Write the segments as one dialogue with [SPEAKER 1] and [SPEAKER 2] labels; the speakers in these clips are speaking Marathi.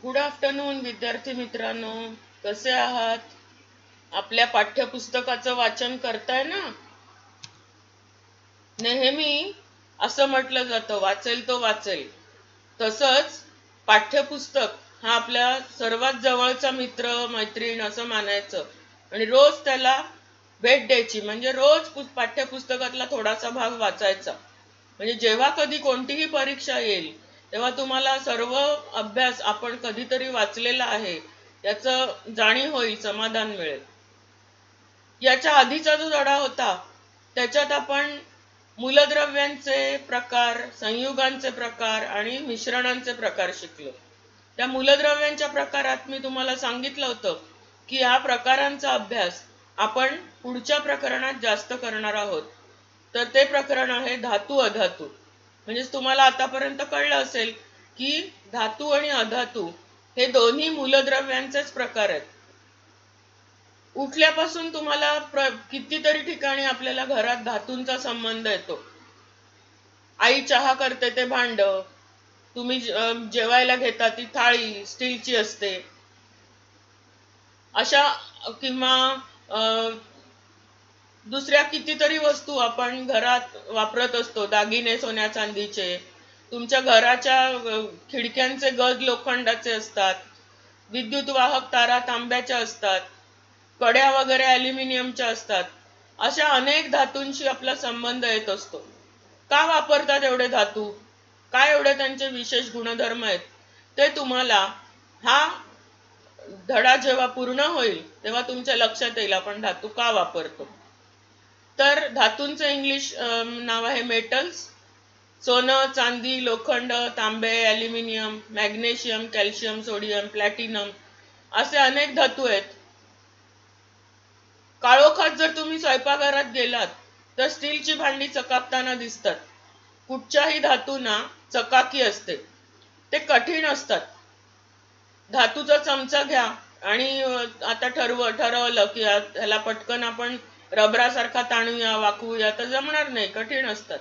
[SPEAKER 1] गुड आफ्टरनून विद्यार्थी मित्रांनो, कसे आहात? आपल्या पाठ्यपुस्तकाचं वाचन करताय ना? नेहमी असं म्हटलं जातं, वाचेल तो वाचेल. तसंच पाठ्यपुस्तक हा आपल्या सर्वात जवळचा मित्र मैत्रीण असं मानायचं आणि रोज त्याला भेट द्यायची. म्हणजे रोज पाठ्यपुस्तकातला थोडासा भाग वाचायचा. म्हणजे जेव्हा कधी कोणतीही परीक्षा येईल तेव्हा तुम्हाला सर्व अभ्यास आपण कधीतरी वाचलेला आहे याचं जाणीव होईल, समाधान मिळेल. याच्या आधीचा जो धडा होता त्याच्यात आपण मूलद्रव्यांचे प्रकार, संयुगांचे प्रकार आणि मिश्रणांचे प्रकार शिकलो. त्या मूलद्रव्यांच्या प्रकारात मी तुम्हाला सांगितलं होतं की या प्रकारांचा अभ्यास आपण पुढच्या प्रकरणात जास्त करणार आहोत. तर ते प्रकरण आहे धातू अधातू. म्हणजे तुम्हाला आतापर्यंत कळलं असेल की धातू आणि अधातू हे दोन्ही मूलद्रव्यांचेच प्रकार आहेत. उठल्यापासून तुम्हाला कितीतरी ठिकाणी आपल्याला घरात धातूंचा संबंध येतो. आई चहा करते ते भांड, तुम्ही जेवायला घेता ती थाळी स्टीलची असते. अशा किंवा दुसऱ्या कितीतरी वस्तू आपण घरात वापरत असतो, दागिने सोन्या चांदीचे. तुमच्या घराच्या खिडक्यांचे गज लोखंडाचे असतात, विद्युत वाहक तारा तांब्याच्या असतात, कड्या वगैरे ॲल्युमिनियमच्या असतात. अशा अनेक धातूंशी आपला संबंध येत असतो. का वापरतात एवढे धातू? काय एवढे त्यांचे विशेष गुणधर्म आहेत? ते तुम्हाला हा धडा जेव्हा पूर्ण होईल तेव्हा तुमच्या लक्षात येईल आपण धातू का वापरतो. तर धातूंचे इंग्लिश नाव आहे मेटल्स. सोनं, चांदी, लोखंड, तांबे, aluminium, magnesium, calcium, sodium, platinum असे अनेक धातू आहेत. काळोखात जर तुम्ही स्वयंपाकघरात गेलात तर स्टीलची भांडी चकाकताना दिसतात. कुठच्याही धातूंना चकाकी असते, ते कठीण असतात. धातूचा चमचा घ्या आणि आता ठरवलं की ह्याला पटकन आपण रबरासारखा ताणूया, वाकवूया, तर जमणार नाही, कठीण असतात.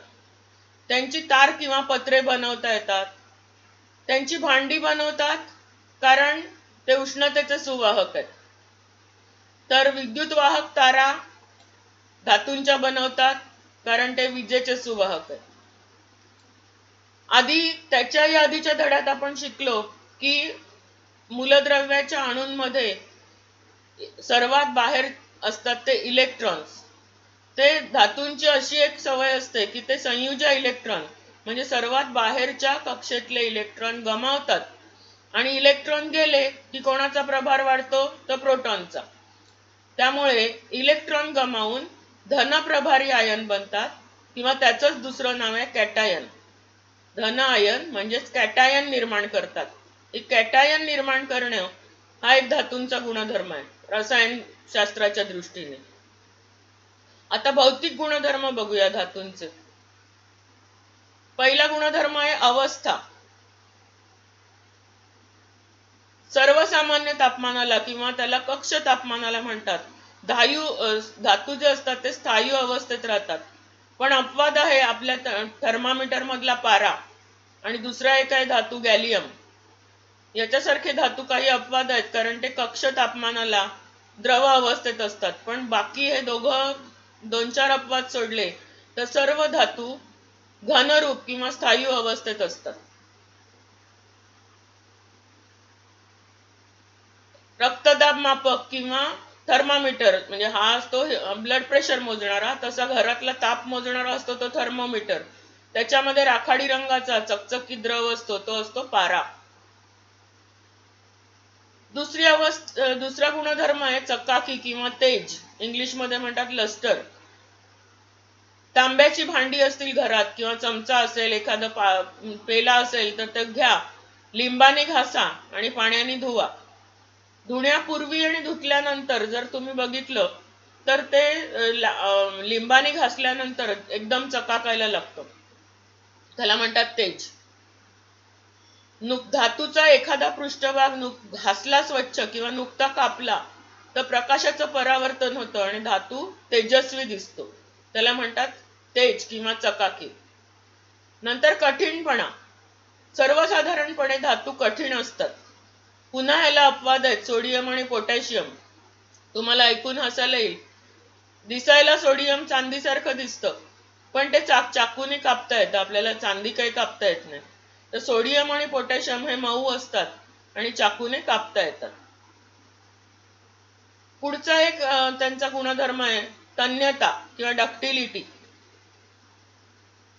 [SPEAKER 1] त्यांची तार किंवा पत्रे बनवता येतात. त्यांची भांडी बनवतात कारण ते उष्णतेचे सुवाहक आहेत. तर विद्युत वाहक तारा धातूंच्या बनवतात कारण ते विजेचे सुवाहक आहेत. त्याच्याही आधीच्या धड्यात आपण शिकलो की मूलद्रव्याच्या अणूंमध्ये सर्वात बाहेर असतात ते इलेक्ट्रॉन्स. ते धातूंची अशी एक सवय असते की ते संयुजा इलेक्ट्रॉन म्हणजे सर्वात बाहेरच्या कक्षेतले इलेक्ट्रॉन गमावतात आणि इलेक्ट्रॉन गेले की कोणाचा प्रभार वाढतो? तर प्रोटॉनचा. त्यामुळे इलेक्ट्रॉन गमावून धनप्रभारी आयन बनतात किंवा त्याचंच दुसरं नाव आहे कॅटायन. धन आयन म्हणजेच कॅटायन निर्माण करतात. कॅटायन निर्माण करणं हा एक धातूंचा गुणधर्म आहे रसायन शास्त्राच्या दृष्टीने. आता भौतिक गुणधर्म बघूया धातूंचे. पहिला गुणधर्म आहे अवस्था. सर्वसामान्य तापमानाला किंवा त्याला कक्ष तापमानाला म्हणतात. धातू जे असतात ते स्थायू अवस्थेत राहतात. पण अपवाद आहे आपल्या थर्मामीटर मधला पारा आणि दुसरा एक आहे धातू गॅलियम. याच्यासारखे धातू काही अपवाद आहेत कारण ते कक्ष तापमानाला द्रव अवस्थेत असतात. पण बाकी हे दोघं 2-4 अपवाद सोडले तर सर्व धातू घनरूप किंवा स्थायू अवस्थेत असतात. रक्तदाब मापक किंवा थर्मामीटर म्हणजे हा असतो ब्लड प्रेशर मोजणारा, तसा घरातला ताप मोजणारा असतो तो थर्मोमीटर. त्याच्यामध्ये राखाडी रंगाचा चकचकीत द्रव असतो तो असतो पारा. दुसरा गुणधर्म आहे चकाकी किंवा तेज. इंग्लिश मध्ये म्हणतात लस्टर. तांब्याची भांडी असतील घरात किंवा चमचा असेल, एखादं पेला असेल तर ते घ्या, लिंबाने घासा आणि पाण्याने धुवा. धुण्यापूर्वी आणि धुतल्यानंतर जर तुम्ही बघितलं तर ते लिंबाने घासल्यानंतर एकदम चकाकायला लागतं. त्याला म्हणतात तेज. धातूचा एखादा पृष्ठभाग घासला स्वच्छ किंवा नुकता कापला तर प्रकाशाचं परावर्तन होतं आणि धातू तेजस्वी दिसतो. त्याला म्हणतात तेज किंवा चकाकी. नंतर कठीणपणा. सर्वसाधारणपणे धातू कठीण असतात. पुन्हा ह्याला अपवाद आहेत, सोडियम आणि पोटॅशियम. तुम्हाला ऐकून हसायला येईल. दिसायला सोडियम चांदीसारखं दिसतं, पण ते चाकूने कापता येतं. आपल्याला चांदी काही कापता येत नाही. तर सोडियम आणि पोटॅशियम हे मऊ असतात आणि चाकूने कापता येतात. पुढचा एक त्यांचा गुणधर्म आहे तन्यता किंवा डक्टिलिटी.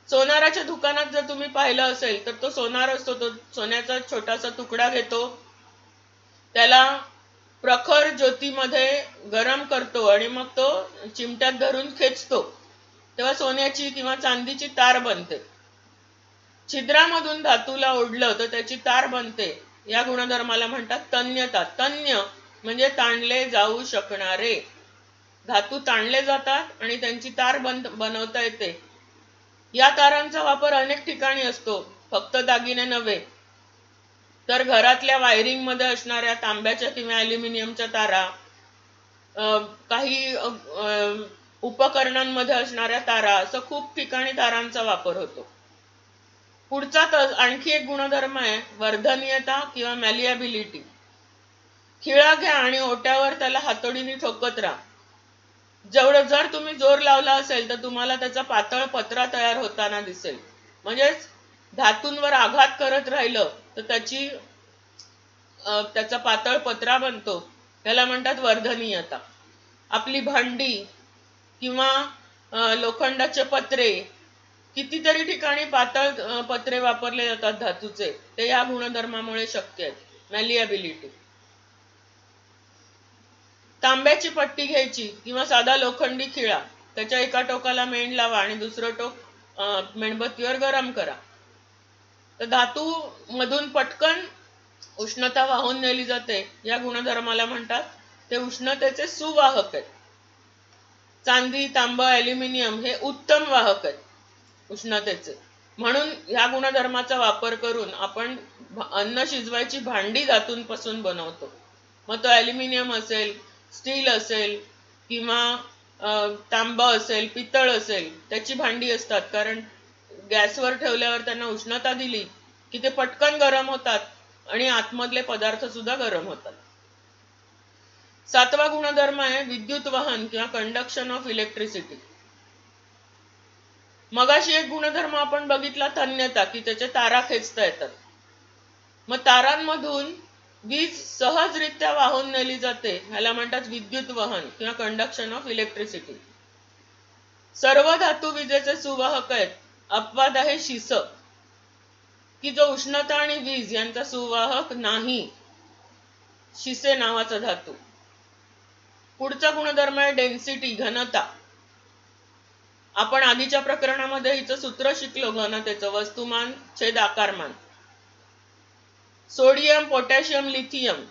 [SPEAKER 1] सोनाराच्या दुकानात जर तुम्ही पाहिलं असेल तर तो सोनार असतो, तो सोन्याचा छोटासा तुकडा घेतो, त्याला प्रखर ज्योतीमध्ये गरम करतो आणि मग तो चिमट्यात धरून खेचतो, तेव्हा सोन्याची किंवा चांदीची तार बनते. छिद्रामधून धातूला ओढलं तर त्याची तार बनते. या गुणधर्माला म्हणतात तन्यता. तन्य म्हणजे ताणले जाऊ शकणारे. धातू ताणले जातात आणि त्यांची तार बनवता येते. या तारांचा वापर अनेक ठिकाणी असतो, फक्त दागिने नव्हे. तर घरातल्या वायरिंग मध्ये असणाऱ्या तांब्याच्या किंवा ॲल्युमिनियमच्या तारा, काही उपकरणांमध्ये असणाऱ्या तारा, असं खूप ठिकाणी तारांचा वापर होतो. पुढचा आणखी एक गुणधर्म आहे वर्धनीयता किंवा मॅलिएबिलिटी. खिळा घ्या आणि ओट्यावर त्याला हातोडीने ठोकत राहा. जर तुम्ही जोर लावला असेल तर तुम्हाला त्याचा पातळ पत्रा तयार होताना दिसेल. म्हणजेच धातूंवर आघात करत राहिलं तर त्याचा पातळ पत्रा बनतो. त्याला म्हणतात वर्धनीयता. आपली भांडी किंवा लोखंडाचे पत्रे, कितीतरी ठिकाणी पातळ पत्रे वापरले जातात धातूचे, ते या गुणधर्मामुळे शक्य आहेत. मॅलिएबिलिटी. तांब्याची पट्टी घ्यायची किंवा साधा लोखंडी खिळा, त्याच्या एका टोकाला मेण लावा आणि दुसरं टोक मेणबत्तीवर गरम करा. तर धातू मधून पटकन उष्णता वाहून नेली जाते. या गुणधर्माला म्हणतात ते उष्णतेचे सुवाहक आहेत. चांदी, तांब, ॲल्युमिनियम हे उत्तम वाहक आहेत उष्णतेचे. म्हणून ह्या गुणधर्माचा वापर करून आपण अन्न शिजवायची भांडी धातूंपासून बनवतो. मग तो ॲल्युमिनियम असेल, स्टील असेल किंवा तांब असेल, पितळ असेल, त्याची भांडी असतात. कारण गॅसवर ठेवल्यावर त्यांना उष्णता दिली की ते पटकन गरम होतात आणि आतमधले पदार्थ सुद्धा गरम होतात. सातवा गुणधर्म आहे विद्युत वहन किंवा कंडक्शन ऑफ इलेक्ट्रिसिटी. मगाशी एक गुणधर्म आपण बघितला तन्यता, की त्याच्या तारा खेचता येतात. मग तारांमधून वीज सहजरित्या वाहून नेली जाते, ह्याला म्हणतात विद्युत वहन किंवा कंडक्शन ऑफ इलेक्ट्रिसिटी. सर्व धातू विजेचे सुवाहक आहेत. अपवाद आहे शिस, की जो उष्णता आणि वीज यांचा सुवाहक नाही. शिसे नावाचा धातू. पुढचा गुणधर्म आहे डेन्सिटी, घनता. आपण आधीच्या प्रकरणामध्ये हिचं सूत्र शिकलो घनतेचं, वस्तुमान छेद आकारमान. सोडियम, पोटॅशियम, लिथियम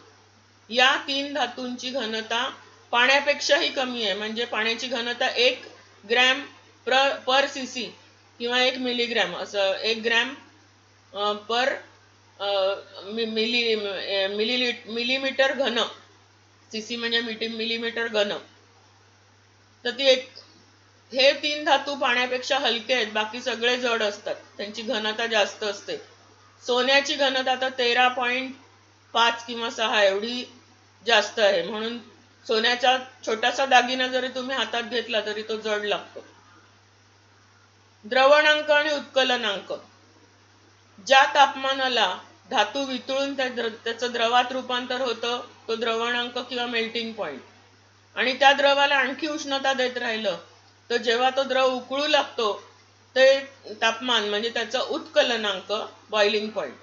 [SPEAKER 1] या तीन धातूंची घनता पाण्यापेक्षाही कमी आहे. म्हणजे पाण्याची घनता 1 ग्रॅम पर सीसी किंवा 1 मिलीग्रॅम, असं 1 ग्रॅम पर मिलीमीटर घन. सीसी म्हणजे मिलीमीटर घन. तर ती हे तीन धातू पाण्यापेक्षा हलके आहेत, बाकी सगळे जड असतात, त्यांची घनता जास्त असते. सोन्याची घनता आता 13.5 किंवा 6 एवढी जास्त आहे. म्हणून सोन्याचा छोटासा दागिना जरी तुम्ही हातात घेतला तरी तो जड लागतो. द्रवणांक आणि उत्कलनांक. ज्या तापमानाला धातू वितळून त्याचं द्रवात रूपांतर होतं तो द्रवणांक किंवा मेल्टिंग पॉइंट. आणि त्या द्रवाला आणखी उष्णता देत राहिलं तर जेव्हा तो द्रव उकळू लागतो ते तापमान म्हणजे त्याचा उत्कलनांक, बॉइलिंग पॉइंट.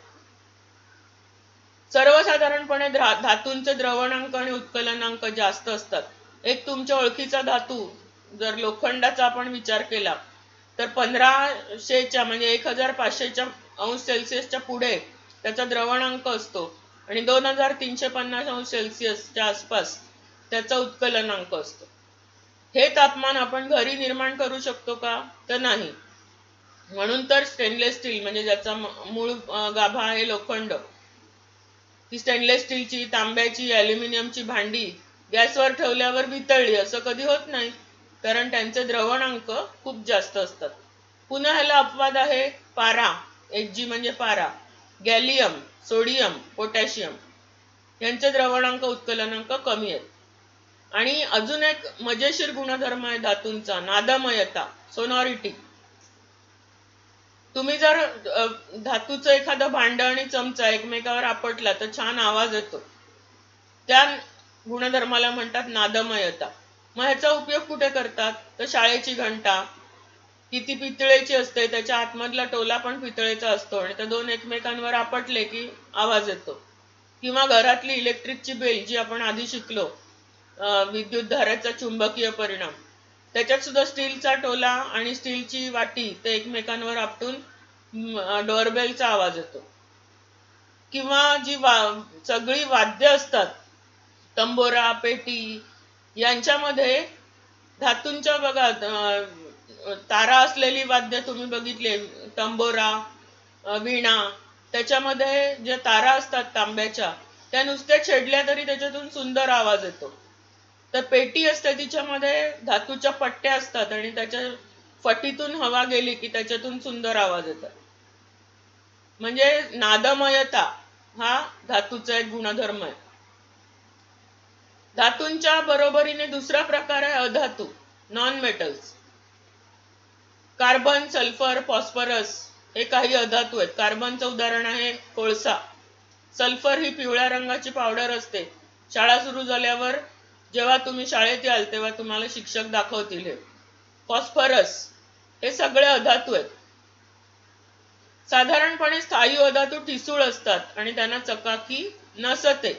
[SPEAKER 1] सर्वसाधारणपणे धातूंचे द्रवणांक आणि उत्कलनांक जास्त असतात. एक तुमच्या ओळखीचा धातू जर लोखंडाचा आपण विचार केला तर 1500च्या म्हणजे 1500च्या अंश सेल्सिअसच्या पुढे त्याचा द्रवणांक असतो आणि 2350 अंश सेल्सिअसच्या आसपास त्याचा उत्कलनांक असतो. हे तापमान आपण घरी निर्माण करू शकतो का? तर नाही. म्हणून तर स्टेनलेस स्टील म्हणजे ज्याचा मूळ गाभा आहे लोखंड, ती स्टेनलेस स्टीलची, तांब्याची, ॲल्युमिनियमची भांडी गॅसवर ठेवल्यावर वितळली असं कधी होत नाही, कारण त्यांचे द्रवणांक खूप जास्त असतात. पुन्हा ह्याला अपवाद आहे पारा, Hg म्हणजे पारा, गॅलियम, सोडियम, पोटॅशियम. यांचे द्रवणांक उत्कलनांक कमी आहेत. आणि अजून एक मजेशीर गुणधर्म आहे धातूंचा, नादमयता, सोनॉरिटी. तुम्ही जर धातूचं एखादं भांड आणि चमचा एकमेकावर आपटला तर छान आवाज येतो. त्या गुणधर्माला म्हणतात नादमयता. मग ह्याचा उपयोग कुठे करतात? तर शाळेची घंटा की ती पितळेची असते, त्याच्या आतमधला टोला पण पितळेचा असतो आणि त्या दोन एकमेकांवर आपटले की आवाज येतो. किंवा घरातली इलेक्ट्रिकची बेल जी आपण आधी शिकलो, विद्युत धारेचा चुंबकीय परिणाम, त्याच्यात सुद्धा स्टीलचा टोला आणि स्टीलची वाटी ते एकमेकांवर आपटून डोअरबेलचा आवाज येतो. किंवा जी सगळी वाद्य असतात, तंबोरा, पेटी, यांच्यामध्ये धातूंच्या बघा तारा असलेली वाद्य तुम्ही बघितले, तंबोरा, वीणा, त्याच्यामध्ये ज्या तारा असतात तांब्याच्या त्या नुसत्या छेडल्या तरी त्याच्यातून सुंदर आवाज येतो. तर पेटी असते तिच्यामध्ये धातूच्या पट्ट्या असतात आणि त्याच्या फटीतून हवा गेली की त्याच्यातून सुंदर आवाज येतात. म्हणजे नादमयता हा धातूचा एक गुणधर्म आहे. धातूंच्या बरोबरीने दुसरा प्रकार आहे अधातू, non metals. Carbon, sulphur, phosphorus हे काही अधातू आहेत. कार्बनचं उदाहरण आहे कोळसा. सल्फर ही पिवळ्या रंगाची पावडर असते. शाळा सुरू झाल्यावर जेव्हा तुम्ही शाळेत याल तेव्हा तुम्हाला शिक्षक दाखवतील हे. फॉस्फरस हे सगळे अधातू आहेत. साधारणपणे स्थायी अधातू ठिसूळ असतात आणि त्यांना चकाकी नसते.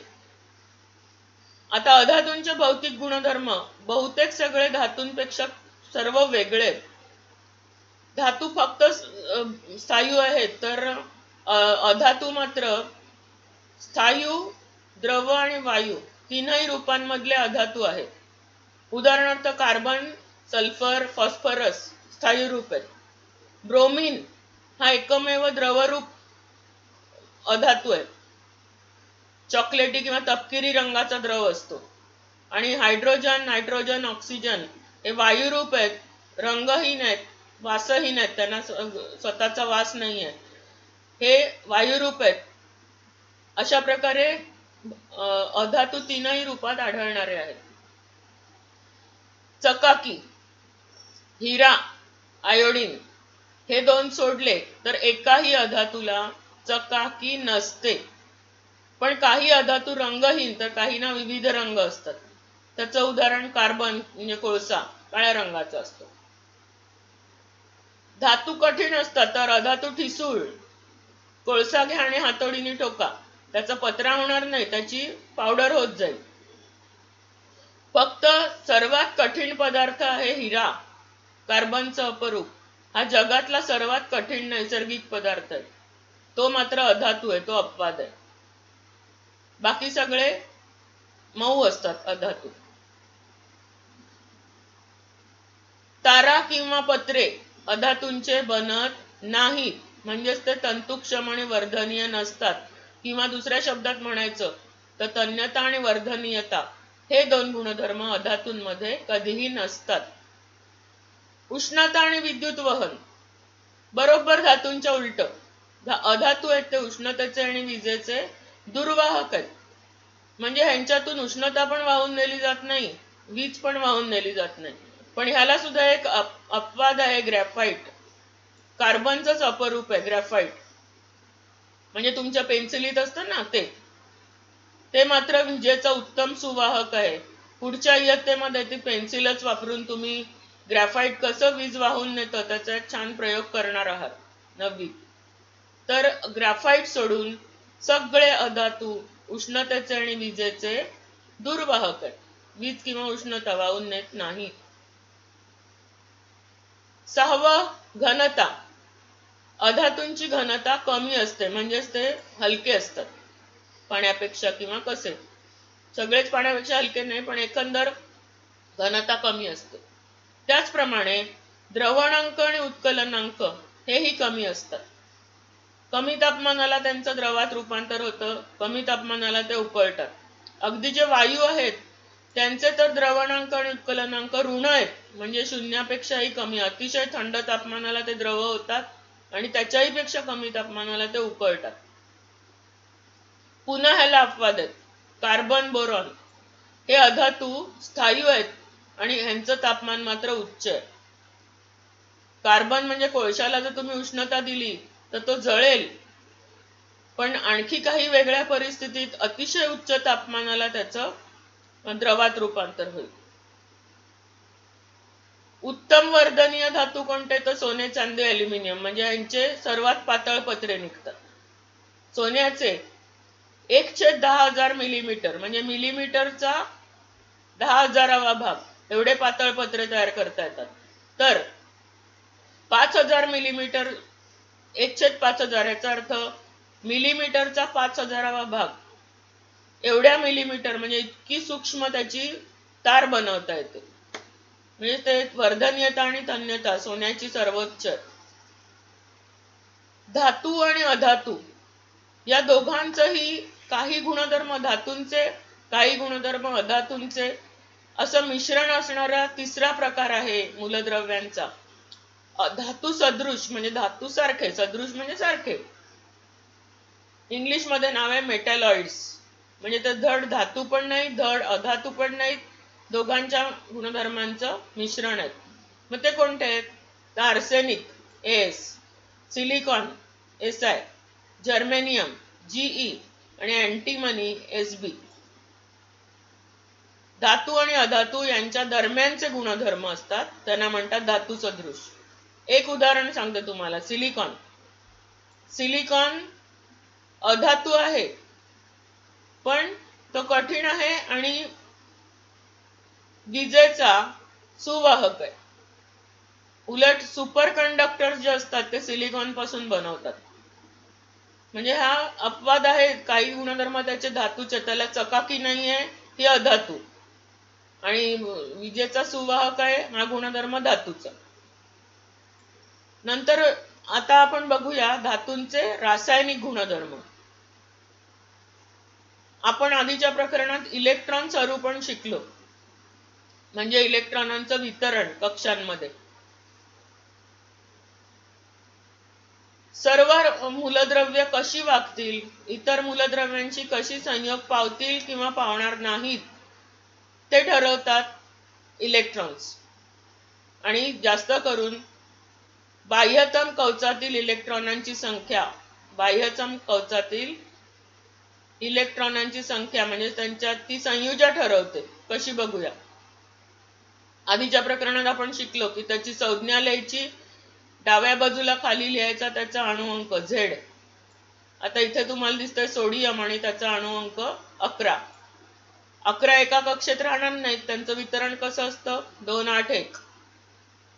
[SPEAKER 1] आता अधातूंचे भौतिक गुणधर्म बहुतेक सगळे धातूंपेक्षा सर्व वेगळे आहेत. धातू फक्त स्थायू आहेत तर अधातू मात्र स्थायू, द्रव आणि वायू तीनही रूपांमधले अधातू आहेत. उदाहरणार्थ कार्बन, सल्फर, फॉस्फरस स्थायू रूप आहेत. ब्रोमीन हा एकमेव द्रवरूप अधातू आहे. चॉकलेटी किंवा तपकिरी रंगाचा द्रव असतो. आणि हायड्रोजन, नायट्रोजन, ऑक्सिजन हे वायुरूप आहेत, रंगहीन आहेत, वासहीन आहेत, त्यांना स्वतःचा वास नाही आहे, हे वायुरूप आहेत. अशा प्रकारे अधातू तीनही रूपात आढळणारे आहेत. चकाकी, हिरा, आयोडीन हे दोन सोडले तर एकाही अधातूला चकाकी नसते. पण काही अधातू रंगहीन तर काहींना विविध रंग असतात. त्याचं उदाहरण कार्बन म्हणजे कोळसा काळ्या रंगाचा असतो. धातू कठीण असतात तर अधातू ठिसूळ. कोळसा घ्या आणि हातोडीने ठोका, त्याचा पत्रा होणार नाही, त्याची पावडर होत जाईल. फक्त सर्वात कठीण पदार्थ आहे हिरा, कार्बनचा अपरूप. हा जगातला सर्वात कठीण नैसर्गिक पदार्थ आहे. तो मात्र अधातू आहे, तो अपवाद आहे. बाकी सगळे मऊ असतात अधातू. तारा किंवा पत्रे अधातूंचे बनत नाहीत, म्हणजेच ते तंतुक्षम आणि वर्धनीय नसतात. किंवा दुसऱ्या शब्दात म्हणायचं तर तन्यता आणि वर्धनीयता हे दोन गुणधर्म अधातूंमध्ये कधीही नसतात. उष्णता आणि विद्युत वहन बरोबर धातूंच्या उलट. अधातू आहेत ते उष्णतेचे आणि विजेचे दुर्वाहक आहेत. म्हणजे ह्यांच्यातून उष्णता पण वाहून नेली जात नाही, वीज पण वाहून नेली जात नाही. पण ह्याला सुद्धा एक अपवाद आहे, ग्रॅफाइट. कार्बनचंच अपरूप आहे ग्रॅफाइट. म्हणजे तुमच्या पेन्सिलीत असतं ना ते मात्र विजेचा उत्तम सुवाहक आहे. पुढच्या इयत्तेमध्ये ती पेन्सिलच वापरून तुम्ही ग्रॅफाइट कसं वीज वाहून नेतं त्याचा एक छान प्रयोग करणार आहात 9वीत. तर ग्रॅफाइट सोडून सगळे अधातू उष्णतेचे आणि विजेचे दुर्वाहक आहेत, वीज किंवा उष्णता वाहून नेत नाहीत. 6वं, घनता. अधातूंची घनता कमी असते, म्हणजेच ते हलके असतात पाण्यापेक्षा किंवा कसे. सगळेच पाण्यापेक्षा हलके नाही, पण एकंदर घनता कमी असते. त्याचप्रमाणे द्रवणांक आणि उत्कलनांक हेही कमी असतात. कमी तापमानाला त्यांचं द्रवात रूपांतर होतं, कमी तापमानाला ते उकळतात. अगदी जे वायू आहेत त्यांचे तर द्रवणांक आणि उत्कलनांक ऋण आहेत, म्हणजे शून्यापेक्षाही कमी. अतिशय थंड तापमानाला ते द्रव होतात आणि त्याच्याही पेक्षा कमी तापमानाला ते उकळतात. पुन्हा ह्याला अपवाद आहेत. कार्बन, बोरॉन हे अधातू स्थायू आहेत आणि ह्यांचं तापमान मात्र उच्च आहे. कार्बन म्हणजे कोळशाला जर तुम्ही उष्णता दिली तर तो जळेल, पण आणखी काही वेगळ्या परिस्थितीत अतिशय उच्च तापमानाला त्याचं द्रवात रूपांतर होईल. उत्तम वर्धनीय धातू कोणते? तर सोने, चांदी, ॲल्युमिनियम म्हणजे यांचे सर्वात पातळ पत्रे निघतात. सोन्याचे 1/10,000 मिलीमीटर म्हणजे मिलीमीटरचा 10,000वा भाग एवढे पातळ पत्रे तयार करता येतात. तर 5,000 मिलीमीटर 1/5000 याचा अर्थ मिलीमीटरचा 5,000वा भाग एवढ्या मिलीमीटर म्हणजे इतकी सूक्ष्म त्याची तार बनवता येते. म्हणजे ते वर्धनीयता आणि तन्यता सोन्याची सर्वोच्च. धातू आणि अधातू या दोघांचंही काही गुणधर्म धातूंचे, काही गुणधर्म अधातूंचे असं मिश्रण असणारा तिसरा प्रकार आहे मूलद्रव्यांचा. धातू सदृश म्हणजे धातू सारखे, सदृश म्हणजे सारखे. इंग्लिश मध्ये नाव आहे मेटॅलॉइड्स. म्हणजे ते धड धातू पण नाही, धड अधातू पण नाही, दोघांच्या गुणधर्मांचं मिश्रण आहे. मग ते कोणते आहेत? तर arsenic S, silicon SI, germanium GE आणि अँटीमनी SB. धातू आणि अधातू यांच्या दरम्यानचे गुणधर्म असतात, त्यांना म्हणतात धातू सदृश. एक उदाहरण सांगते तुम्हाला. सिलिकॉन. सिलिकॉन अधातू आहे पण तो कठीण आहे आणि विजेचा सुवाहक आहे. उलट सुपर कंडक्टर जे असतात ते सिलिकॉन पासून बनवतात. म्हणजे हा अपवाद आहे. काही गुणधर्म त्याचे धातूचे, त्याला चकाकी नाही आहे, ही अधातू, आणि विजेचा सुवाहक आहे हा गुणधर्म धातूचा. नंतर आता आपण बघूया धातूंचे रासायनिक गुणधर्म. आपण आधीच्या प्रकरणात इलेक्ट्रॉन स्वरूपण शिकलो, म्हणजे इलेक्ट्रॉनांचं वितरण कक्षांमध्ये. सर्व मूलद्रव्य कशी वागतील, इतर मूलद्रव्यांशी कशी संयोग पावतील किंवा पावणार नाहीत ते ठरवतात इलेक्ट्रॉन्स. आणि जास्त करून बाह्यतम कवचातील इलेक्ट्रॉनांची संख्या, बाह्यतम कवचातील इलेक्ट्रॉनांची संख्या म्हणजे त्यांच्या ती संयुजा ठरवते. कशी बघूया. आधीच्या प्रकरणात आपण शिकलो की त्याची संज्ञा लिहायची, डाव्या बाजूला खाली लिहायचा त्याचा अणुअंक Z. आता इथे तुम्हाला दिसतंय सोडियम आणि त्याचा अणुअंक 11. 11 एका कक्षेत राहणार नाहीत, त्यांचं वितरण कसं असतं? 2, 8, 1.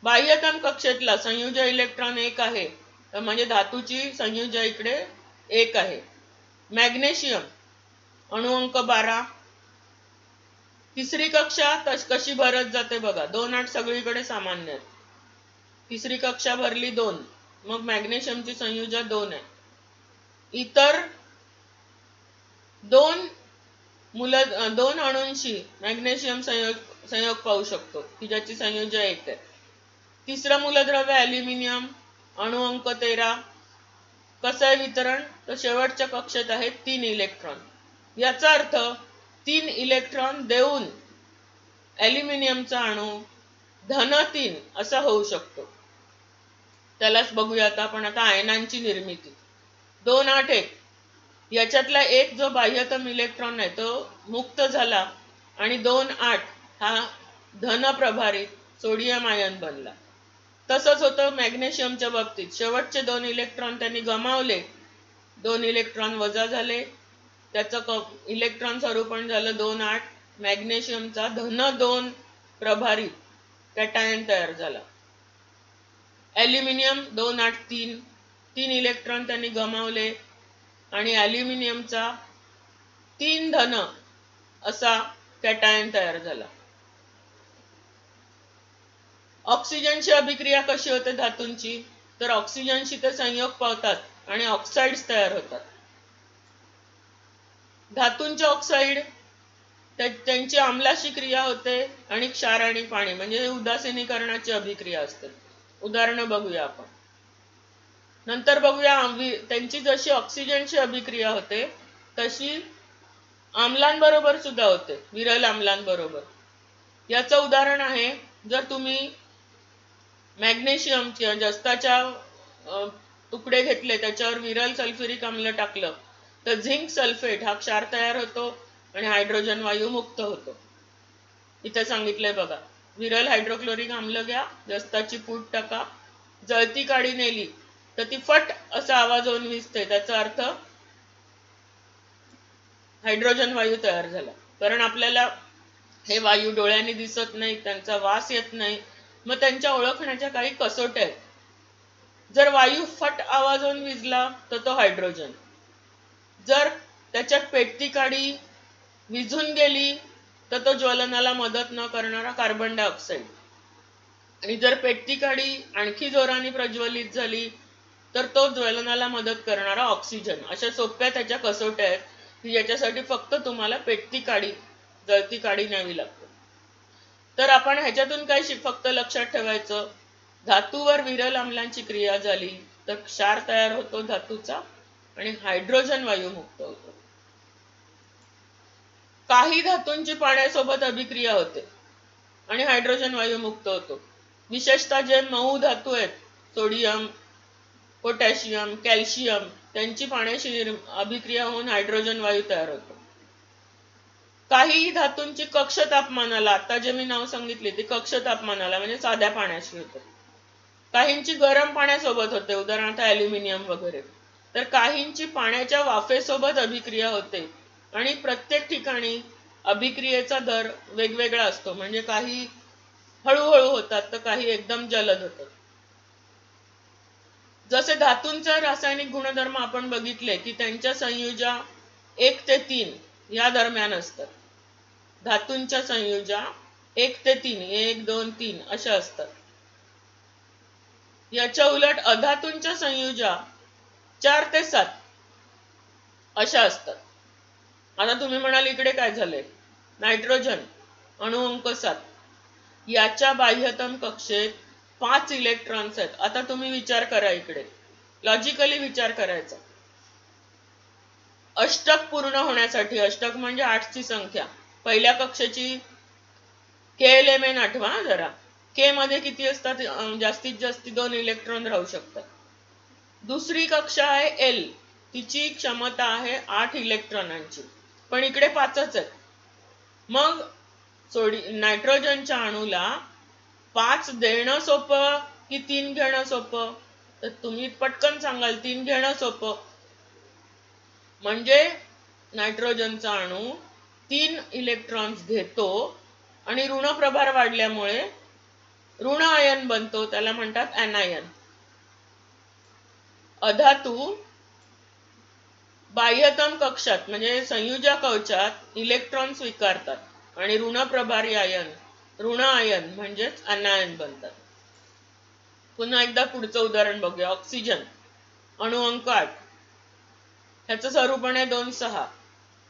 [SPEAKER 1] बाह्यतम कक्षेतला संयुज इलेक्ट्रॉन 1 आहे, तर म्हणजे धातूची संयुजा इकडे 1 आहे. मॅग्नेशियम अणुअंक 12. तिसरी कक्षा कशी भरत जाते बघा. 2, 8 सगळीकडे सामान्य आहे. तिसरी कक्षा भरली 2, मग मॅग्नेशियमची संयुजा 2 आहे. इतर दोन अणूंशी मॅग्नेशियम संयोग पाहू शकतो की ज्याची संयुजा 1 आहे. तिसरं मूलद्रव्य ॲल्युमिनियम अणुअंक 13. कसं आहे वितरण? तर शेवटच्या कक्षेत आहे 3 इलेक्ट्रॉन. याचा अर्थ 3 इलेक्ट्रॉन देऊन ॲल्युमिनियमचा अणू धन 3 असा होऊ शकतो. त्यालाच बघूया आता आपण आता आयनांची निर्मिती. 2, 8, 1 याच्यातला एक जो बाह्यतम इलेक्ट्रॉन आहे तो मुक्त झाला आणि 2, 8 हा धन प्रभारित सोडियम आयन बनला. तसंच होतं मॅग्नेशियमच्या बाबतीत. शेवटचे 2 इलेक्ट्रॉन त्यांनी गमावले, 2 इलेक्ट्रॉन वजा झाले, त्याचं इलेक्ट्रॉन स्वरूपण झालं 2, 8. मॅग्नेशियमचा धन 2 प्रभारित कॅटायन तयार झाला. ॲल्युमिनियम 2, 8, 3. 3 इलेक्ट्रॉन त्यांनी गमावले आणि ॲल्युमिनियमचा 3 धन असा कॅटायन तयार झाला. ऑक्सिजनची अभिक्रिया कशी होते धातूंची? तर ऑक्सिजनशी ते संयोग पावतात आणि ऑक्साइड्स तयार होतात. धातूंचे ऑक्साइड त्यांची आम्लाशी क्रिया होते आणि क्षार आणि पाणी म्हणजे उदासीनीकरणाची अभिक्रिया असते. उदाहरणं बघूया आपण. नंतर बघूया त्यांची जशी ऑक्सिजनची अभिक्रिया होते तशी आम्लांबरोबर सुद्धा होते, विरल आम्लांबरोबर. याचं उदाहरण आहे, जर तुम्ही मॅग्नेशियमच्या जस्ताच्या तुकडे घेतले, त्याच्यावर विरल सल्फ्युरिक आम्ल टाकलं, तर झिंक सल्फेट हा क्षार तयार होतो आणि हायड्रोजन वायू मुक्त होतो. इथे सांगितलंय बघा, विरल हायड्रोक्लोरिक आम्ल घ्या, जस्ताची पूड टाका, जळती काडी नेली तर ती फट असा आवाज होऊन विजते, त्याचा अर्थ हायड्रोजन वायू तयार झाला. कारण आपल्याला हे वायू डोळ्यांनी दिसत नाही, त्यांचा वास येत नाही, मग त्यांच्या ओळखण्याच्या काही कसोट्या आहेत. जर वायू फट आवाज होऊन विजला तर तो हायड्रोजन, जर त्याच्यात पेटती काडी विझून गेली तर तो ज्वलनाला मदत न करणारा कार्बन डायऑक्साईड, आणि जर पेटती काडी आणखी जोराने प्रज्वलित झाली तर तो ज्वलनाला मदत करणारा ऑक्सिजन. अशा सोप्या त्याच्या कसोट्या आहेत की ज्याच्यासाठी फक्त तुम्हाला पेटती काडी, जळती काडी न्यावी लागते. तर आपण ह्याच्यातून काय फक्त लक्षात ठेवायचं, धातूवर विरल आम्लांची क्रिया झाली तर क्षार तयार होतो धातूचा आणि हायड्रोजन वायू मुक्त होतो. काही धातूंची पाण्यासोबत अभिक्रिया होते आणि हायड्रोजन वायू मुक्त होतो. विशेषतः जे मऊ धातू आहेत, सोडियम, पोटॅशियम, कॅल्शियम, त्यांची पाण्याशी अभिक्रिया होऊन हायड्रोजन वायू तयार होतो. काही धातूंची कक्ष तापमानाला, आता जे मी नाव सांगितले ते कक्ष तापमानाला म्हणजे साध्या पाण्याशी होते. काहींची गरम पाण्यासोबत होते, उदाहरणार्थ ॲल्युमिनियम वगैरे. तर काहींची पाण्याच्या वाफेसोबत अभिक्रिया होते आणि प्रत्येक ठिकाणी अभिक्रियेचा दर वेगवेगळा असतो. म्हणजे काही हळूहळू होतात तर काही एकदम जलद होतात. जसे धातूंचे रासायनिक गुणधर्म आपण बघितले की त्यांच्या संयुजा 1 ते 3 या दरम्यान असतात. धातूंच्या संयुजा 1 ते 3, 1, 2, 3 अशा असतात. याच्या उलट अधातूंच्या संयुजा 4 ते 7 अशा असतात. आता तुम्ही म्हणाल इकडे काय झालंय, नायट्रोजन अणु अंक 7, याच्या बाह्यतम कक्षेत 5 इलेक्ट्रॉन्स आहेत. आता तुम्ही विचार करा, इकडे लॉजिकली विचार करायचा. अष्टक पूर्ण होण्यासाठी, अष्टक म्हणजे 8 ची संख्या, पहिल्या कक्षेची के एलिमेंट आठवा जरा. के मध्ये किती असतात, जास्तीत जास्त 2 इलेक्ट्रॉन राहू शकतात. दुसरी कक्षा आहे एल, तिची क्षमता आहे 8 इलेक्ट्रॉनांची, पण इकडे 5च आहेत. मग नायट्रोजनच्या अणूला 5 देणं सोपं की 3 घेणं सोपं? तर तुम्ही पटकन सांगाल 3 घेणं सोपं. म्हणजे नायट्रोजनचा अणू 3 इलेक्ट्रॉन्स घेतो आणि ऋण प्रभार वाढल्यामुळे ऋण आयन बनतो, त्याला म्हणतात ऍनायन. अधातू बाह्यतम कक्षात म्हणजे संयुजा कवचात इलेक्ट्रॉन स्वीकारतात आणि ऋण प्रभारी आयन, ऋण आयन म्हणजेच ऍनायन बनतात. पुन्हा एकदा पुढचं उदाहरण बघूया. ऑक्सिजन अणु अंक 8, ह्याचं स्वरूप आहे 2, 6.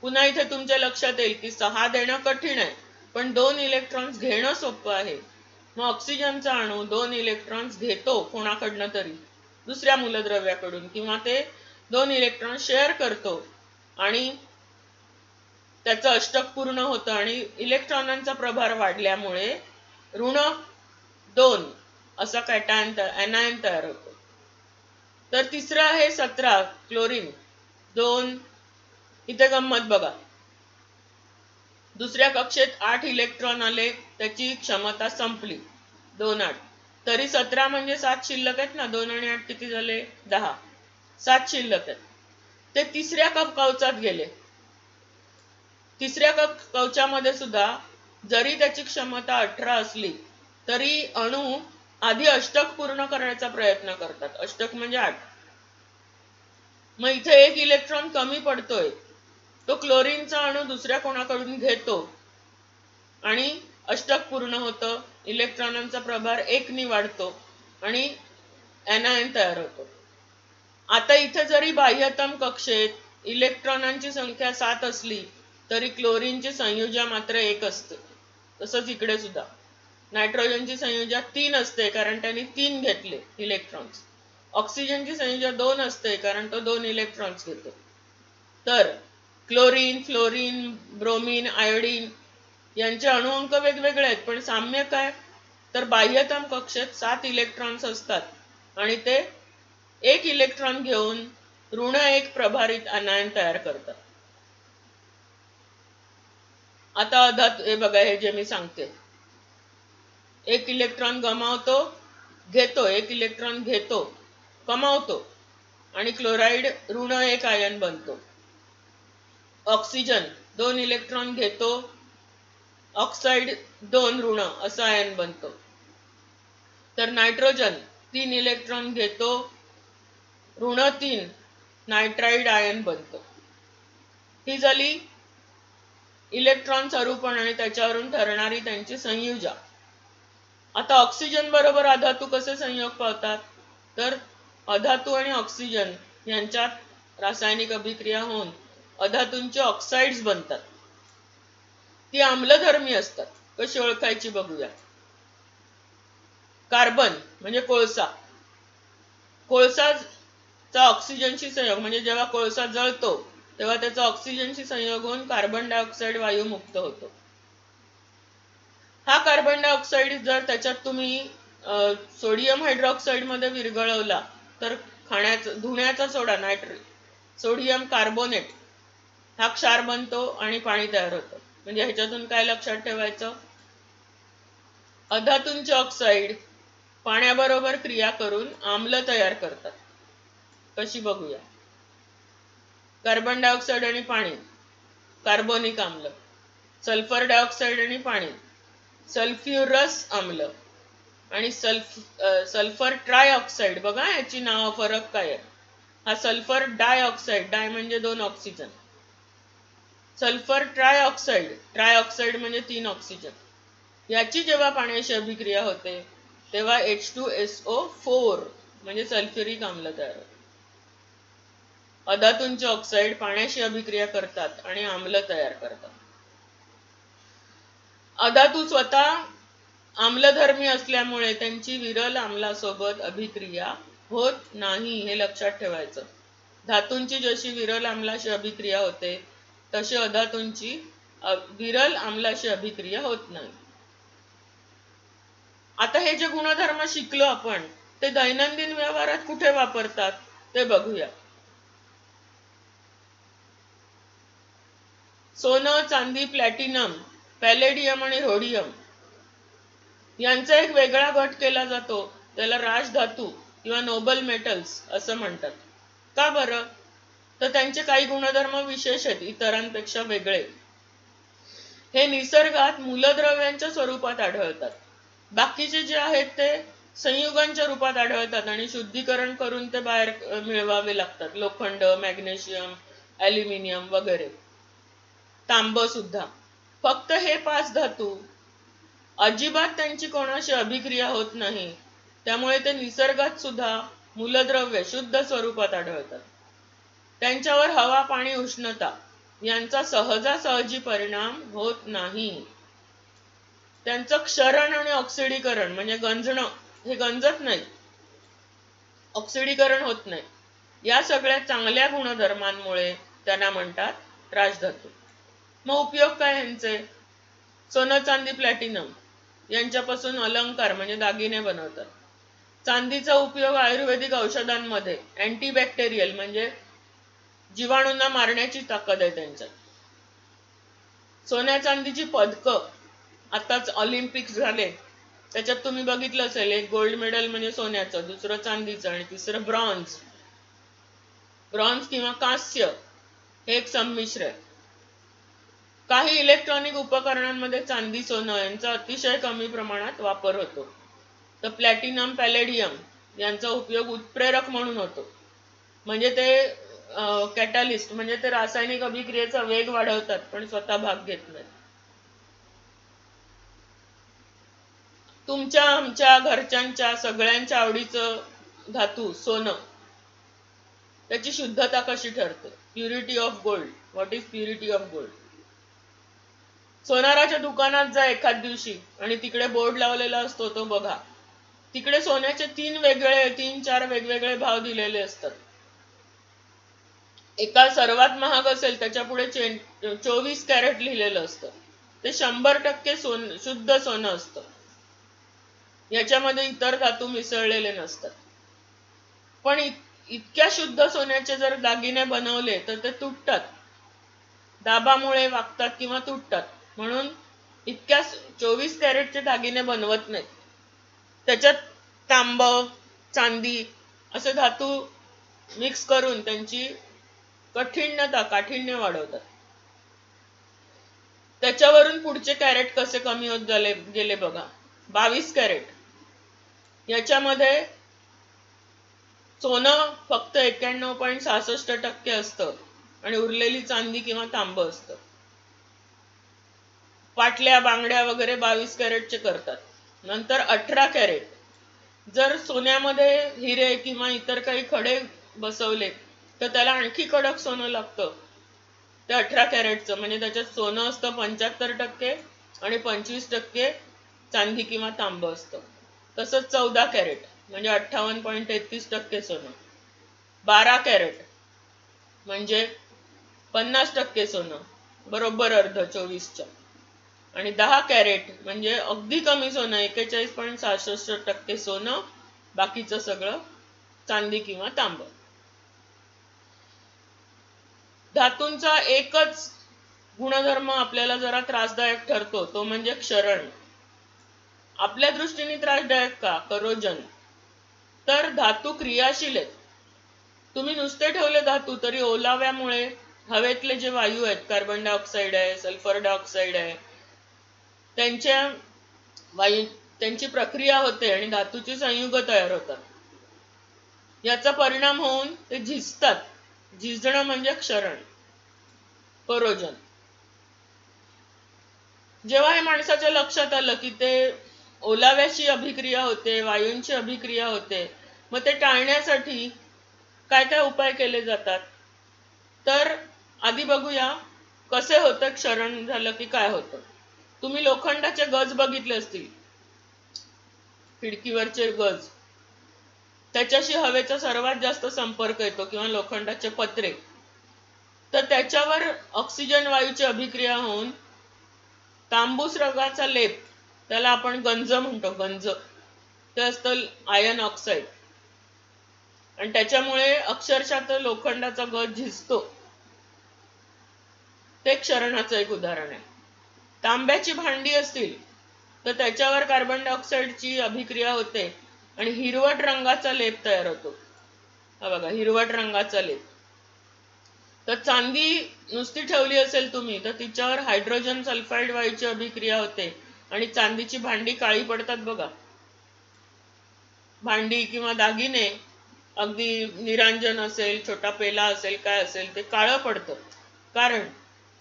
[SPEAKER 1] पुन्हा इथे तुमच्या लक्षात येईल की 6 देणं कठीण आहे पण 2 इलेक्ट्रॉन्स घेणं सोपं आहे. मग ऑक्सिजनचा अणू 2 इलेक्ट्रॉन्स घेतो कोणाकडनं तरी, दुसऱ्या मूलद्रव्याकडून, किंवा ते 2 इलेक्ट्रॉन शेअर करतो आणि त्याचं अष्टक पूर्ण होतं आणि इलेक्ट्रॉनांचा प्रभार वाढल्यामुळे ऋण 2 असा कॅटायन ऍनायन तयार होतो. तर तिसरं आहे 17 क्लोरीन 2. इथे गंमत बघा, दुसऱ्या कक्षेत 8 इलेक्ट्रॉन आले, त्याची क्षमता संपली, 2, 8. तरी 17 म्हणजे 7 शिल्लक आहेत ना, 2 आणि 8 किती झाले, 10. 7 शिल्लक आहेत. ते तिसऱ्या कवचात गेले. तिसऱ्या कवचामध्ये सुद्धा जरी त्याची क्षमता 18 असली तरी अणू आधी अष्टक पूर्ण करण्याचा प्रयत्न करतात. अष्टक म्हणजे 8. मग इथे 1 इलेक्ट्रॉन कमी पडतोय, तो क्लोरीनचा अणू दुसऱ्या कोणाकडून घेतो आणि अष्टक पूर्ण होतं, इलेक्ट्रॉनांचा प्रभार 1 नी वाढतो आणि ऍनायन तयार होतो. आता इथे जरी बाह्यतम कक्षेत इलेक्ट्रॉनांची संख्या 7 असली तरी क्लोरीनची संयुजा मात्र 1 असते. तसंच इकडे सुद्धा नायट्रोजनची संयुजा 3 असते कारण त्यांनी 3 घेतले इलेक्ट्रॉन्स. ऑक्सिजनची संयुजा 2 असते कारण तो 2 इलेक्ट्रॉन्स घेतो. तर क्लोरीन, फ्लोरीन, ब्रोमीन, आयोडीन यांचे अणुअंक वेगवेगळे आहेत, पण साम्य काय? तर बाह्यतम कक्षेत 7 इलेक्ट्रॉन्स असतात आणि ते एक इलेक्ट्रॉन घेऊन ऋण एक प्रभारित आयन तयार करतात. आता हे बघा, हे जे मी सांगते, एक इलेक्ट्रॉन गमावतो, घेतो, एक इलेक्ट्रॉन घेतो, कमावतो आणि क्लोराईड ऋण एक आयन बनतो. ऑक्सिजन 2 इलेक्ट्रॉन घेतो, ऑक्साईड 2 ऋण असं आयन बनतो. तर नायट्रोजन 3 इलेक्ट्रॉन घेतो, ऋण 3 नायट्राइड आयन बनतो. ही झाली इलेक्ट्रॉन स्वरूपण आणि त्याच्यावरून ठरणारी त्यांची संयुजा. आता ऑक्सिजन बरोबर अधातू कसे संयोग पावतात? तर अधातू आणि ऑक्सिजन यांच्यात रासायनिक अभिक्रिया होऊन अधातूंचे ऑक्साइड्स बनतात. ती आम्लधर्मी असतात. कशी ओळखायची बघूया. कार्बन म्हणजे कोळसा, कोळसाचा ऑक्सिजनशी संयोग, म्हणजे जेव्हा कोळसा जळतो तेव्हा त्याचा ऑक्सिजनशी संयोग होऊन कार्बन डायऑक्साईड वायू मुक्त होतो. हा कार्बन डायऑक्साईड जर त्याच्यात तुम्ही सोडियम हायड्रॉक्साईड मध्ये विरघळवला तर धुण्याचा सोडा, सोडियम कार्बोनेट हा क्षार बनतो आणि पाणी तयार होतं. म्हणजे ह्याच्यातून काय लक्षात ठेवायचं? अधातूंचे ऑक्साईड पाण्याबरोबर क्रिया करून आम्ल तयार करतात. कशी बघूया. कार्बन डायऑक्साईड आणि पाणी कार्बोनिक आम्ल, सल्फर डायऑक्साईड आणि पाणी सल्फ्युरस आम्ल आणि सल्फर ट्रायऑक्साईड. बघा याची नाव फरक काय आहे. हा सल्फर डायऑक्साईड, डाय म्हणजे 2 ऑक्सिजन, सल्फर ट्रायऑक्साईड म्हणजे 3 ऑक्सिजन. याची जेव्हा पाण्याशी अभिक्रिया होते तेव्हा H2SO4 म्हणजे सल्फ्युरिक आम्ल तयार होते. अधातूंचे ऑक्साईड पाण्याशी अभिक्रिया करतात आणि आम्ल तयार करतात. अधातू स्वतः आम्लधर्मी असल्यामुळे त्यांची विरल आम्लासोबत अभिक्रिया होत नाही, हे लक्षात ठेवायचं. धातूंची जशी विरल आम्लाशी अभिक्रिया होते तशी अधातूंची विरल आम्लाशी अभिक्रिया होत नाही. आता हे जे गुणधर्म शिकलो आपण ते दैनंदिन व्यवहारात कुठे वापरतात ते बघूया. सोनं, चांदी, प्लॅटिनम, पॅलेडियम आणि रोडियम यांचा एक वेगळा गट केला जातो. त्याला राजधातू किंवा नोबल मेटल्स असं म्हणतात. का बरं? तर त्यांचे काही गुणधर्म विशेष आहेत, इतरांपेक्षा वेगळे. हे निसर्गात मूलद्रव्यांच्या स्वरूपात आढळतात. बाकीचे जे आहेत ते संयुगांच्या रूपात आढळतात आणि शुद्धीकरण करून ते बाहेर मिळवावे लागतात. लोखंड, मॅग्नेशियम, ॲल्युमिनियम वगैरे, तांब सुद्धा. फक्त हे 5 धातू अजिबात त्यांची कोणाशी अभिक्रिया होत नाही, त्यामुळे ते निसर्गात सुद्धा मूलद्रव्य शुद्ध स्वरूपात आढळतात. त्यांच्यावर हवा, पाणी, उष्णता यांचा सहजासहजी परिणाम होत नाही. त्यांचं क्षरण आणि ऑक्सिडीकरण म्हणजे गंजणं, हे गंजत नाही, ऑक्सिडीकरण होत नाही. या सगळ्या चांगल्या गुणधर्मांमुळे त्यांना म्हणतात राजधातू. मग उपयोग काय यांचे? सोनं, चांदी, प्लॅटिनम यांच्यापासून अलंकार म्हणजे दागिने बनवतात. चांदीचा उपयोग आयुर्वेदिक औषधांमध्ये, अँटीबॅक्टेरियल म्हणजे जीवाणूंना मारण्याची ताकद आहे त्यांच्यात. सोन्या चांदीची पदकं आताच ऑलिम्पिक्स झाले त्याच्यात तुम्ही बघितलं असेल, एक गोल्ड मेडल म्हणजे सोन्याचं, दुसरं चांदीचं आणि तिसरं ब्रॉन्झ किंवा कांस्य हे एक संमिश्र आहे. काही इलेक्ट्रॉनिक उपकरणांमध्ये चांदी, सोनं यांचा अतिशय कमी प्रमाणात वापर होतो. तर प्लॅटिनम, पॅलेडियम यांचा उपयोग उत्प्रेरक म्हणून होतो. म्हणजे ते कॅटलिस्ट म्हणजे ते रासायनिक अभिक्रियेचा वेग वाढवतात पण स्वतः भाग घेत नाहीत. तुमच्या, आमच्या, घरच्यांच्या सगळ्यांच्या आवडीचं धातू सोनं, त्याची शुद्धता कशी ठरते? Purity of gold. What is purity of gold? सोनाराच्या दुकानात जा एखाद दिवशी आणि तिकडे बोर्ड लावलेला असतो तो बघा. तिकडे सोन्याचे 3-4 वेगवेगळे भाव दिलेले असतात. एका सर्वात महाग असेल त्याच्या पुढे 24 कॅरेट लिहिलेलं असतं. ते 100% शुद्ध सोनं असतं. याच्यामध्ये इतर धातू मिसळलेले नसतात. पण इतक्या शुद्ध सोन्याचे जर दागिने बनवले तर ते तुटतात, दाबामुळे वागतात किंवा तुटतात. म्हणून इतक्या 24 कॅरेटचे दागिने बनवत नाहीत. त्याच्यात तांब, चांदी असे धातू मिक्स करून त्यांची काठिण्य वाढवतात. त्याच्यावरून पुढचे कॅरेट कसे कमी होत गेले बघा. 22 कॅरेट याच्यामध्ये सोनं फक्त 91.66% असतं आणि उरलेली चांदी किंवा तांब असतं. पाटल्या, बांगड्या वगैरे 22 कॅरेटचे करतात. नंतर 18 कॅरेट, जर सोन्यामध्ये हिरे किंवा इतर काही खडे बसवले तर त्याला आणखी कडक सोनं लागतं. ते 18 कॅरेटचं, म्हणजे त्याच्यात सोनं असतं 75% आणि 25% चांदी किंवा तांब असतं. तसंच 14 कॅरेट म्हणजे 58.33% सोनं. 12 कॅरेट म्हणजे 50% सोनं, बरोबर अर्ध 24च्या. आणि 10 कॅरेट म्हणजे अगदी कमी सोनं, 41.66% सोनं, बाकीचं सगळं चांदी किंवा तांब. धातूंचा एकच गुणधर्म आपल्याला जरा त्रासदायक ठरतो, तो म्हणजे क्षरण. आपल्या दृष्टीने त्रासदायक का? करोजन. तर धातू क्रियाशील आहेत. तुम्ही नुसते ठेवले धातू तरी ओलाव्यामुळे हवेतले जे वायू आहेत, कार्बन डायऑक्साईड आहे, सल्फर डायऑक्साईड आहे, त्यांची प्रक्रिया होते आणि धातूची संयुग तयार होतात. याचा परिणाम होऊन ते झिजतात. झिजणं म्हणजे क्षरण, करोजन. जेव्हा हे माणसाच्या लक्षात आलं की ते ओलाव्याची अभिक्रिया होते, वायूंची अभिक्रिया होते, मग ते टाळण्यासाठी काय काय उपाय केले जातात. तर आधी बघूया कसे होतं क्षरण झालं की काय होतं. तुम्ही लोखंडाचे गज बघितले असतील, खिडकीवरचे गज, त्याच्याशी हवेचा सर्वात जास्त संपर्क येतो, किंवा लोखंडाचे पत्रे. तर त्याच्यावर ऑक्सिजन वायूची अभिक्रिया होऊन तांबूस रंगाचा लेप, त्याला आपण गंज म्हणतो, गंज, ते असतं आयर्न ऑक्साईड. आणि त्याच्यामुळे अक्षरशः तो लोखंडाचा गज झिजतो. ते क्षरणाचं एक उदाहरण आहे. तांब्याची भांडी असतील तर त्याच्यावर कार्बन डायऑक्साईडची अभिक्रिया होते आणि हिरवट रंगाचा लेप तयार होतो. हा बघा, हिरवट रंगाचा लेप. तर चांदी नुसती ठेवली असेल तुम्ही तर तिच्यावर हायड्रोजन सल्फाइड वायूची अभिक्रिया होते आणि चांदीची भांडी काळी पडतात बघा. भांडी किंवा दागिने, अगदी निरांजन असेल, छोटा पेला असेल, काय असेल, ते काळं पडतं, कारण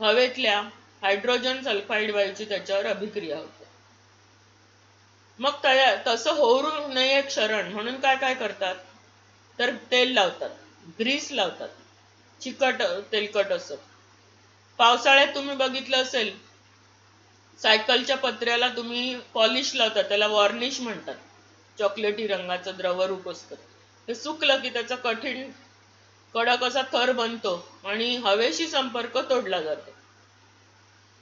[SPEAKER 1] हवेतल्या हायड्रोजन सल्फाइड वायूची त्याच्यावर अभिक्रिया होते. मग तसं होऊ नये क्षरण म्हणून काय काय करतात, तर तेल लावतात, ग्रीस लावतात, चिकट तेलकट असं. पावसाळ्यात तुम्ही बघितलं असेल, सायकलच्या पत्र्याला तुम्ही पॉलिश लावतात, त्याला वॉर्निश म्हणतात. चॉकलेटी रंगाचं द्रवरूप असतं. ते सुकलं की त्याचा कठीण कडक असा थर बनतो आणि हवेशी संपर्क तोडला जातो.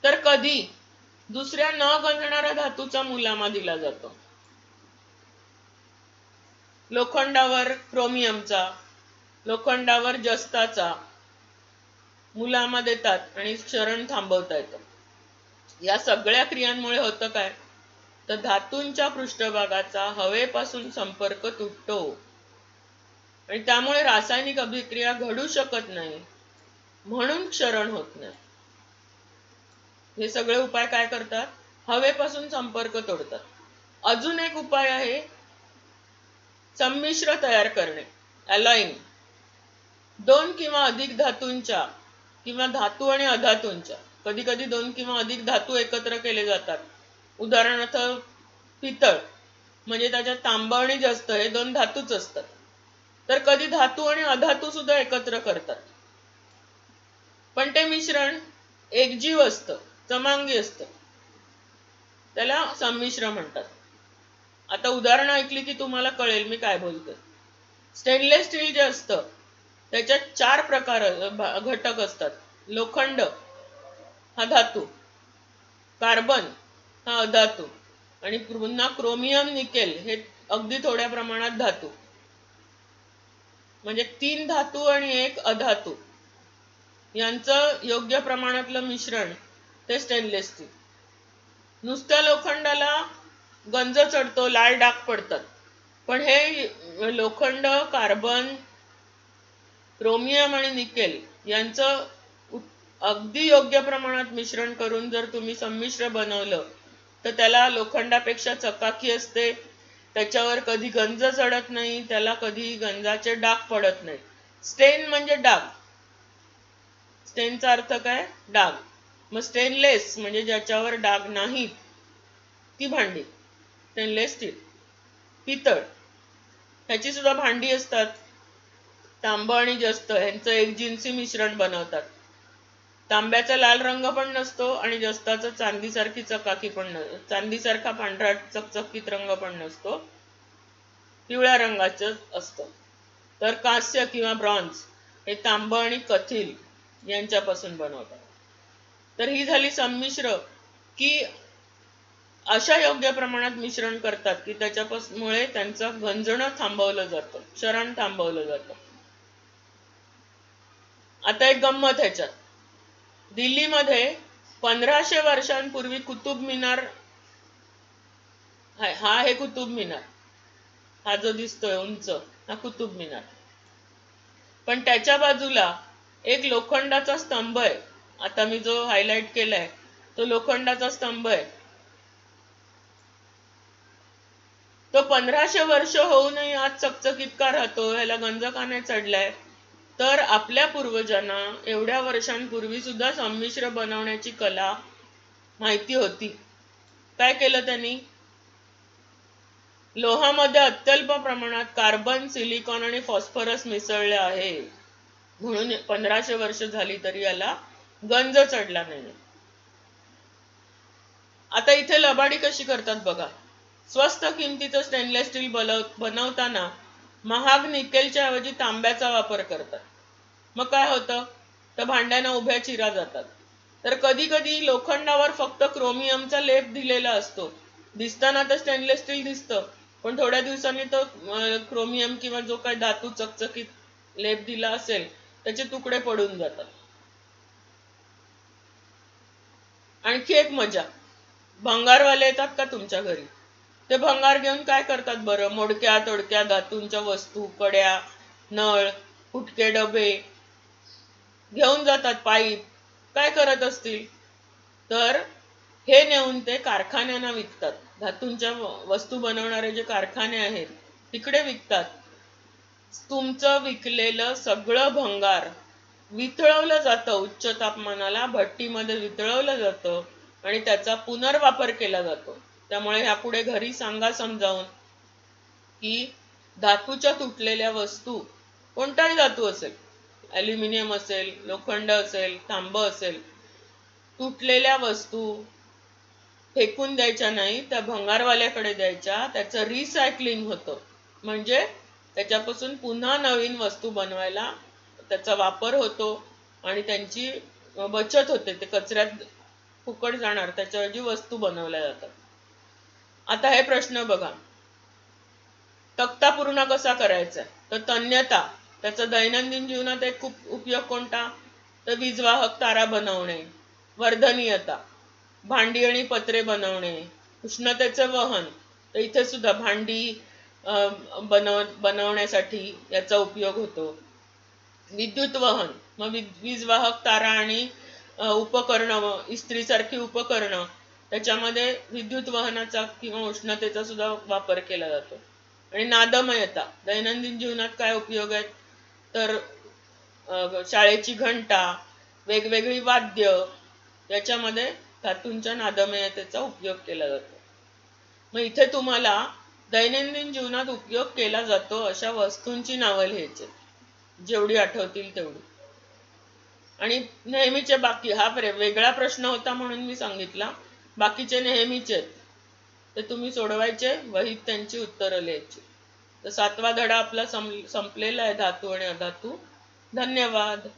[SPEAKER 1] तर कधी दुसऱ्या न गंजणाऱ्या धातूचा मुलामा दिला जातो. लोखंडावर क्रोमियमचा, लोखंडावर जस्ताचा मुलामा देतात आणि क्षरण थांबवता येतं. या सगळ्या क्रियांमुळे होतं काय, तर धातूंच्या पृष्ठभागाचा हवेपासून संपर्क तुटतो आणि त्यामुळे रासायनिक अभिक्रिया घडू शकत नाही, म्हणून क्षरण होत नाही. हे सगळे उपाय काय करतात, हवेपासून संपर्क तोडतात. अजून एक उपाय आहे संमिश्र तयार करणे, अलाइन. दोन किंवा अधिक धातूंच्या किंवा धातू आणि अधातूंच्या, कधी कधी दोन किंवा अधिक धातू एकत्र केले जातात. उदाहरणार्थ पितळ, म्हणजे त्याच्यात तांब आणि जस्त हे दोन धातूच असतात. तर कधी धातू आणि अधातू सुद्धा एकत्र करतात, पण ते मिश्रण एकजीव असतं, समांगी असतं, त्याला संमिश्र म्हणतात. आता उदाहरणं ऐकली की तुम्हाला कळेल मी काय बोलते. स्टेनलेस स्टील जे असतं त्याच्यात 4 प्रकार घटक असतात. लोखंड हा धातू, कार्बन हा अधातू आणि पुन्हा क्रोमियम निकेल हे अगदी थोड्या प्रमाणात धातू. म्हणजे 3 धातू आणि 1 अधातू यांचं योग्य प्रमाणातलं मिश्रण ते स्टेनलेस स्टील. नुसत्या लोखंडाला गंज चढतो, लाल डाग पडतात. पण हे लोखंड, कार्बन, क्रोमियम आणि निकेल यांचं अगदी योग्य प्रमाणात मिश्रण करून जर तुम्ही संमिश्र बनवलं तर त्याला लोखंडापेक्षा चकाकी असते, त्याच्यावर कधी गंज चढत नाही, त्याला कधी गंजाचे डाग पडत नाही. स्टेन म्हणजे डाग. स्टेनचा अर्थ काय? डाग. मग स्टेनलेस म्हणजे ज्याच्यावर डाग नाही ती भांडी स्टेनलेस स्टील. पितळ ह्याची सुद्धा भांडी असतात. तांब आणि जस्त यांचं एकजिन्सी मिश्रण बनवतात. तांब्याचा लाल रंग पण नसतो आणि जस्ताचा चांदीसारखी चकाकी पण चांदीसारखा पांढरा चकचकीत रंग पण नसतो, पिवळ्या रंगाचं असतं. तर कांस्य किंवा ब्रॉन्झ हे तांब आणि कथील यांच्यापासून बनवतात. तर ही झाली संमिश्र, की अशा योग्य प्रमाणात मिश्रण करतात की त्याच्यामुळे त्यांचं गंजणं थांबवलं जातं, क्षरण थांबवलं जातं. आता एक गंमत ह्याच्यात, दिल्लीमध्ये 1500 वर्षांपूर्वी कुतुब मिनार हा हे कुतुब मिनार, हा जो दिसतोय उंच हा कुतुब मिनार. पण त्याच्या बाजूला एक लोखंडाचा स्तंभ आहे. आता मी जो हायलाइट केलाय तो लोखंडाचा स्तंभ आहे. तो 1500 वर्ष होऊनही आज चकचकीत का राहतो, ह्याला गंज का नाही चढलाय? तर आपल्या पूर्वजांना एवढ्या वर्षांपूर्वी सुद्धा संमिश्र बनवण्याची कला माहिती होती. काय केलं त्यांनी? लोहामध्ये अत्यल्प प्रमाणात कार्बन, सिलिकॉन आणि फॉस्फरस मिसळले आहे, म्हणून 1500 वर्ष झाली तरी याला गंज चढला नाही. आता इथे लबाडी कशी करतात बघा. स्वस्त किमतीचं स्टेनलेस स्टील बनवताना महाग निकेलच्या ऐवजी तांब्याचा वापर करतात. मग काय होतं? तर भांड्यांना उभ्या चिरा जातात. तर कधी कधी लोखंडावर फक्त क्रोमियमचा लेप दिलेला असतो. दिसताना तर स्टेनलेस स्टील दिसतं, पण थोड्या दिवसांनी तो क्रोमियम किंवा जो काही धातू चकचकीत लेप दिला असेल त्याचे तुकडे पडून जातात. आणखी एक मजा, भंगारवाले येतात का तुमच्या घरी? ते भंगार घेऊन काय करतात बरं? मोडक्या तोडक्या धातूंच्या वस्तू, कड्या, नळ, फुटके डबे घेऊन जातात. पाईप काय करत असतील? तर हे नेऊन ते कारखान्यांना विकतात. धातूंच्या वस्तू बनवणारे जे कारखाने आहेत तिकडे विकतात. तुमचं विकलेलं सगळं भंगार वितळवलं जातं, उच्च तापमानाला भट्टीमध्ये वितळवलं जातं आणि त्याचा पुनर्वापर केला जातो. त्यामुळे ह्यापुढे घरी सांगा समजावून की धातूच्या तुटलेल्या वस्तू, कोणताही धातू असेल, ॲल्युमिनियम असेल, लोखंड असेल, तांब असेल, तुटलेल्या वस्तू फेकून द्यायच्या नाही, त्या भंगारवाल्याकडे द्यायच्या. त्याचं रिसायकलिंग होतं, म्हणजे त्याच्यापासून पुन्हा नवीन वस्तू बनवायला त्याचा वापर होतो आणि त्यांची बचत होते. ते कचऱ्यात फुकट जाणार, त्याच्याऐवजी वस्तू बनवल्या जातात. आता हे प्रश्न बघा, तक्ता पूर्ण कसा करायचा? तर तन्यता, त्याचा दैनंदिन जीवनात एक खूप उपयोग कोणता? तर वीजवाहक तारा बनवणे. वर्धनीयता, भांडी आणि पत्रे बनवणे. उष्णतेचे वहन, तर इथे सुद्धा भांडी बनवण्यासाठी याचा उपयोग होतो. विद्युत वहन, मग वीजवाहक तारा आणि उपकरणं, इस्त्रीसारखी उपकरणं, त्याच्यामध्ये विद्युत वहनाचा किंवा उष्णतेचा सुद्धा वापर केला जातो. आणि नादमयता, दैनंदिन जीवनात काय उपयोग आहेत? तर शाळेची घंटा, वेगवेगळी वाद्य, याच्यामध्ये धातूंच्या नादमयतेचा उपयोग केला जातो. मग इथे तुम्हाला दैनंदिन जीवनात उपयोग केला जातो अशा वस्तूंची नावं लिहायची, जेवढी आठवतील तेवढी. आणि नेहमीचे बाकी, हा वेगळा प्रश्न होता म्हणून मी सांगितला. बाकीचे नेहमीचे ते तुम्ही सोडवायचे, वहीत त्यांची उत्तरं लिहायची. तर 7वा धडा आपला संपलेला आहे, धातू आणि अधातू. धन्यवाद.